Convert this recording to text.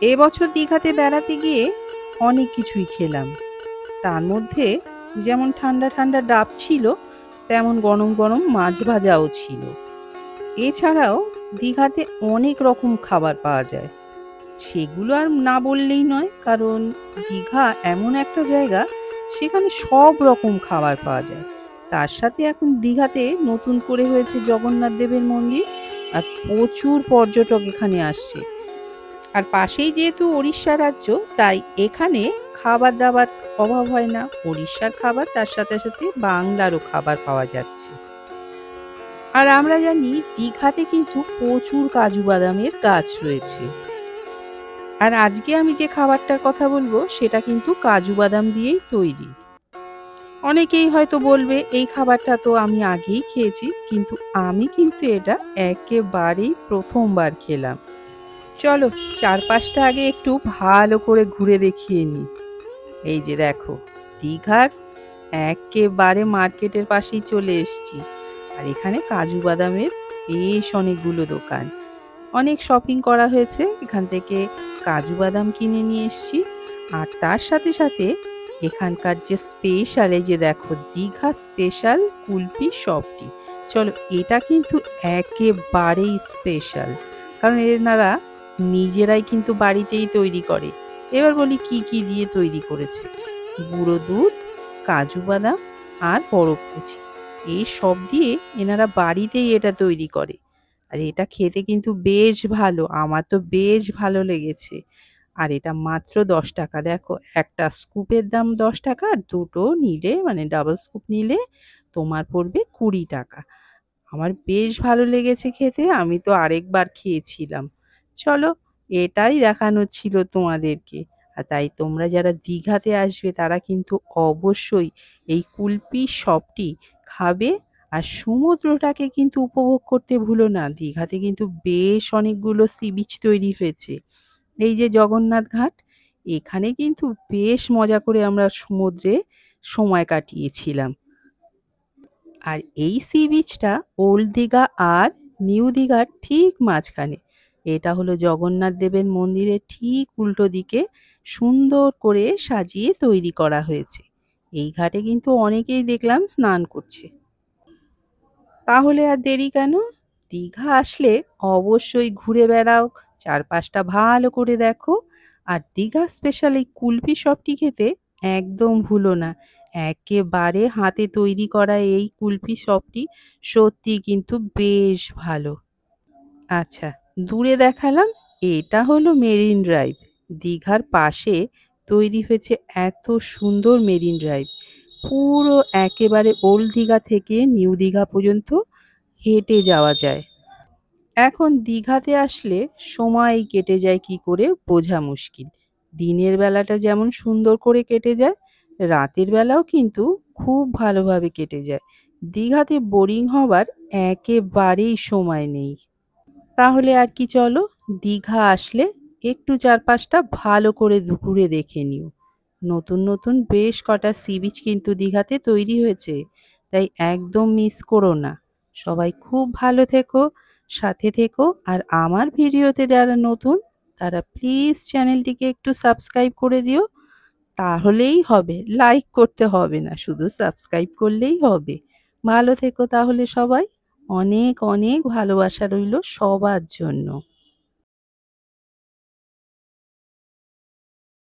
এবছর দীঘাতে বেড়াতে গিয়ে অনেক কিছুই খেলাম। তার মধ্যে যেমন ঠান্ডা ঠান্ডা ডাব ছিল, তেমন গরম গরম মাছ ভাজাও ছিল। এছাড়াও দীঘাতে অনেক রকম খাবার পাওয়া যায়। সেগুলো আর না বললেই নয়, কারণ দীঘা এমন একটা জায়গা, সেখানে সব রকম খাবার পাওয়া যায়। তার সাথে এখন দীঘাতে নতুন করে হয়েছে জগন্নাথ দেবের মন্দির, আর প্রচুর পর্যটক এখানে আসছে। আর পাশেই যেহেতু উড়িষ্যা রাজ্য, তাই এখানে খাবার দাবার অভাব হয় না। উড়িষ্যার খাবার, তার সাথে সাথে বাংলারও খাবার পাওয়া যাচ্ছে। আর আমরা জানি দীঘাতে কিন্তু প্রচুর কাজু বাদামের গাছ রয়েছে। আর আজকে আমি যে খাবারটার কথা বলবো, সেটা কিন্তু কাজু বাদাম দিয়েই তৈরি। অনেকেই হয়তো বলবে এই খাবারটা তো আমি আগেই খেয়েছি, কিন্তু আমি কিন্তু এটা একেবারেই প্রথমবার খেলাম। চলো, চারপাশটা আগে একটু ভালো করে ঘুরে দেখিয়ে নিই। এই যে দেখো, দীঘার একেবারে মার্কেটের পাশেই চলে এসেছি। আর এখানে কাজু বাদামের বেশ অনেকগুলো দোকান, অনেক শপিং করা হয়েছে। এখান থেকে কাজু বাদাম কিনে নিয়ে এসেছি। আর তার সাথে সাথে এখানকার যে স্পেশাল, এই যে দেখো, দীঘা স্পেশাল কুলফি শপটি। চলো, এটা কিন্তু একেবারেই স্পেশাল, কারণ এনারা নিজেরাই কিন্তু বাড়িতেই তৈরি করে। এবার বলি কি কি দিয়ে তৈরি করেছে। গুঁড়ো দুধ, কাজু বাদাম আর বরফ কুচি, এই সব দিয়ে এনারা বাড়িতেই এটা তৈরি করে। আর এটা খেতে কিন্তু বেশ ভালো, আমার তো বেশ ভালো লেগেছে। আর এটা মাত্র 10 টাকা। দেখো, একটা স্কুপের দাম 10 টাকা, আর দুটো নিলে মানে ডাবল স্কুপ নিলে তোমার পড়বে 20 টাকা। আমার বেশ ভালো লেগেছে খেতে, আমি তো আরেকবার খেয়েছিলাম। চলো, এটাই দেখানোর ছিল তোমাদেরকে। আর তাই তোমরা যারা দীঘাতে আসবে, তারা কিন্তু অবশ্যই এই কুলপি শপটি খাবে। আর সমুদ্রটাকে কিন্তু উপভোগ করতে ভুলো না। দীঘাতে কিন্তু বেশ অনেকগুলো সি বিচ তৈরি হয়েছে। এই যে জগন্নাথ ঘাট, এখানে কিন্তু বেশ মজা করে আমরা সমুদ্রে সময় কাটিয়েছিলাম। আর এই সি বিচটা ওল্ড দীঘা আর নিউ দীঘার ঠিক মাঝখানে। এটা হলো জগন্নাথ দেবের মন্দিরের ঠিক উল্টো দিকে সুন্দর করে সাজিয়ে তৈরি করা হয়েছে। এই ঘাটে কিন্তু অনেকেই দেখলাম স্নান করছে। তাহলে আর দেরি কেন? দীঘা আসলে অবশ্যই ঘুরে বেড়াও, চারপাশটা ভালো করে দেখো। আর দীঘা স্পেশাল এই কুলফি শপটি খেতে একদম ভুলো না। একেবারে হাতে তৈরি করা এই কুলফি শপটি সত্যি কিন্তু বেশ ভালো। আচ্ছা, দূরে দেখালাম, এটা হলো মেরিন ড্রাইভ। দীঘার পাশে তৈরি হয়েছে এত সুন্দর মেরিন ড্রাইভ। পুরো একেবারে ওল্ড দীঘা থেকে নিউ দীঘা পর্যন্ত হেঁটে যাওয়া যায়। এখন দীঘাতে আসলে সময় কেটে যায় কি করে বোঝা মুশকিল। দিনের বেলাটা যেমন সুন্দর করে কেটে যায়, রাতের বেলাও কিন্তু খুব ভালোভাবে কেটে যায়। দীঘাতে বোরিং হবার একেবারেই সময় নেই। তাহলে আর কি, চলো, দীঘা আসলে একটু চারপাশটা ভালো করে ঘুরে দেখে নিও। নতুন নতুন বেশ কটা সি বিচ কিন্তু দীঘাতে তৈরি হয়েছে, তাই একদম মিস করো না। সবাই খুব ভালো থেকো, সাথে থেকো। আর আমার ভিডিওতে যারা নতুন, তারা প্লিজ চ্যানেলটিকে একটু সাবস্ক্রাইব করে দিও। তাহলেই হবে, লাইক করতে হবে না, শুধু সাবস্ক্রাইব করলেই হবে। ভালো থেকো তাহলে সবাই। অনেক অনেক ভালোবাসা রইল সবার জন্য।